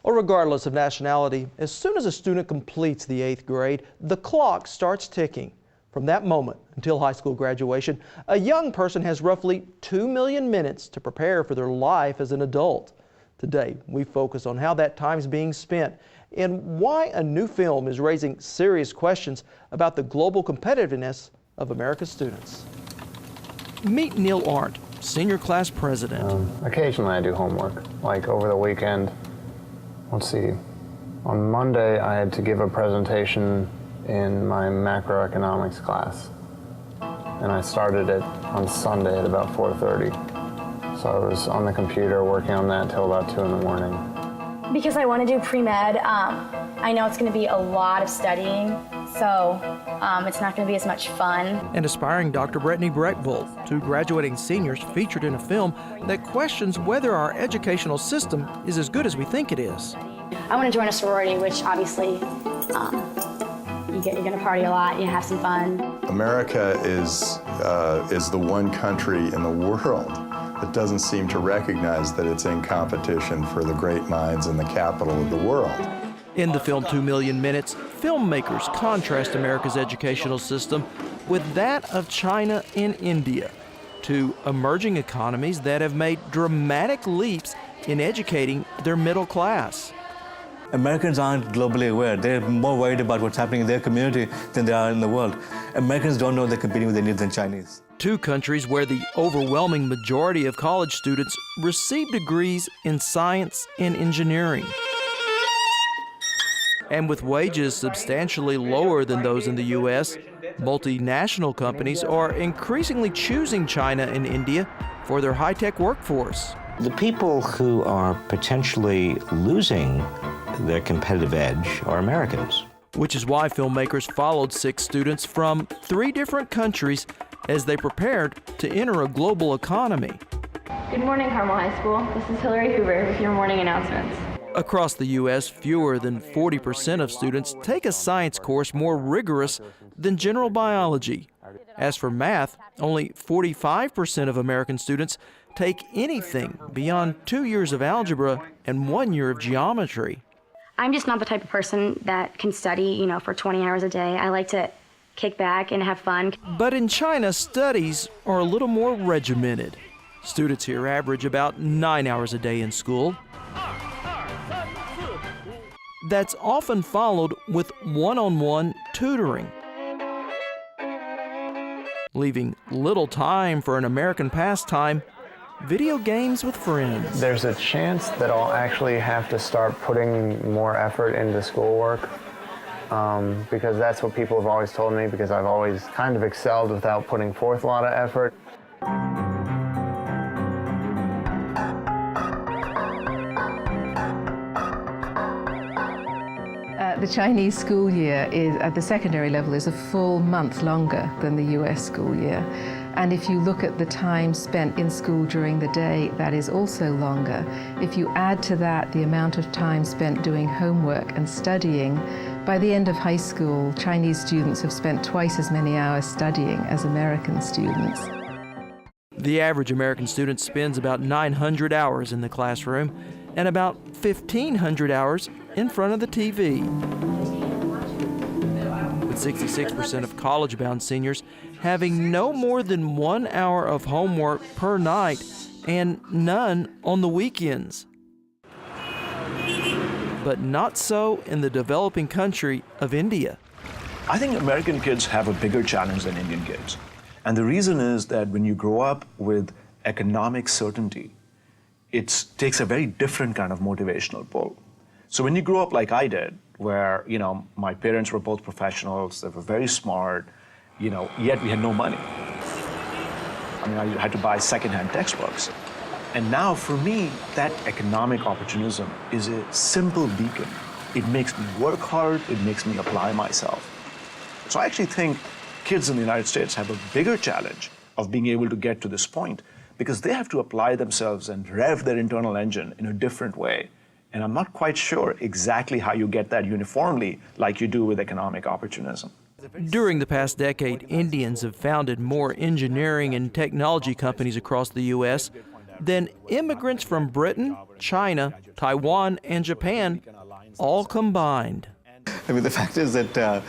Well, regardless of nationality, as soon as a student completes the 8th grade, the clock starts ticking. From that moment until high school graduation, a young person has roughly 2 million minutes to prepare for their life as an adult. Today, we focus on how that time's being spent and why a new film is raising serious questions about the global competitiveness of America's students. Meet Neil Arndt, senior class president. Occasionally I do homework, like over the weekend. Let's see, on Monday I had to give a presentation in my macroeconomics class, and I started it on Sunday at about 4:30. So I was on the computer working on that till about 2 in the morning. Because I want to do pre-med, I know it's going to be a lot of studying, so it's not going to be as much fun. And aspiring Dr. Brittany Breckvold, two graduating seniors featured in a film that questions whether our educational system is as good as we think it is. I want to join a sorority, which obviously you're going to party a lot, you have some fun. America is the one country in the world that doesn't seem to recognize that it's in competition for the great minds in the capital of the world. In the film 2 Million Minutes, filmmakers contrast America's educational system with that of China and India, two emerging economies that have made dramatic leaps in educating their middle class. Americans aren't globally aware. They're more worried about what's happening in their community than they are in the world. Americans don't know they're competing with Indians and Chinese. Two countries where the overwhelming majority of college students receive degrees in science and engineering. And with wages substantially lower than those in the U.S., multinational companies are increasingly choosing China and India for their high-tech workforce. The people who are potentially losing their competitive edge are Americans. Which is why filmmakers followed 6 students from 3 different countries as they prepared to enter a global economy. Good morning, Carmel High School. This is Hillary Hoover with your morning announcements. Across the U.S., fewer than 40% of students take a science course more rigorous than general biology. As for math, only 45% of American students take anything beyond 2 years of algebra and 1 year of geometry. I'm just not the type of person that can study, for 20 hours a day. I like to kick back and have fun. But in China, studies are a little more regimented. Students here average about 9 hours a day in school. That's often followed with one-on-one tutoring, leaving little time for an American pastime, video games with friends. There's a chance that I'll actually have to start putting more effort into schoolwork, because that's what people have always told me, because I've always kind of excelled without putting forth a lot of effort. The Chinese school year at the secondary level is a full month longer than the US school year. And if you look at the time spent in school during the day, that is also longer. If you add to that the amount of time spent doing homework and studying, by the end of high school, Chinese students have spent twice as many hours studying as American students. The average American student spends about 900 hours in the classroom and about 1,500 hours in front of the TV. With 66% of college-bound seniors having no more than 1 hour of homework per night and none on the weekends. But not so in the developing country of India. I think American kids have a bigger challenge than Indian kids. And the reason is that when you grow up with economic certainty, it takes a very different kind of motivational pull. So when you grow up like I did, where, my parents were both professionals, they were very smart, yet we had no money. I had to buy secondhand textbooks. And now for me, that economic opportunism is a simple beacon. It makes me work hard, it makes me apply myself. So I actually think kids in the United States have a bigger challenge of being able to get to this point because they have to apply themselves and rev their internal engine in a different way. And I'm not quite sure exactly how you get that uniformly like you do with economic opportunism. During the past decade, Indians have founded more engineering and technology companies across the U.S. than immigrants from Britain, China, Taiwan, and Japan all combined. I mean, the fact is that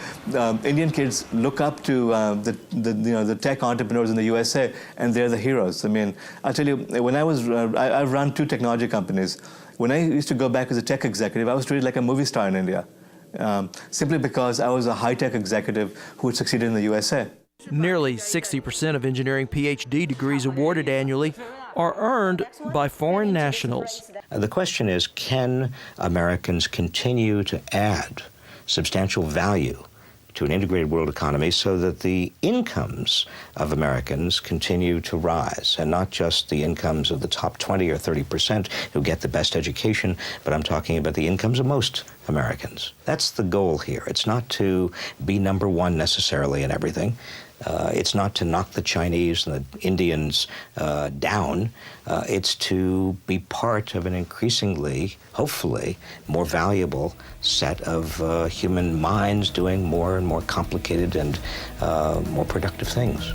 Indian kids look up to the tech entrepreneurs in the USA, and they're the heroes. I mean, I'll tell you, when I've run 2 technology companies. When I used to go back as a tech executive, I was treated like a movie star in India, simply because I was a high-tech executive who had succeeded in the USA. Nearly 60% of engineering PhD degrees awarded annually are earned by foreign nationals. The question is, can Americans continue to add substantial value to an integrated world economy so that the incomes of Americans continue to rise, and not just the incomes of the top 20 or 30% who get the best education, but I'm talking about the incomes of most Americans. That's the goal here. It's not to be number one necessarily in everything. It's not to knock the Chinese and the Indians down. It's to be part of an increasingly, hopefully, more valuable set of human minds doing more and more complicated and more productive things.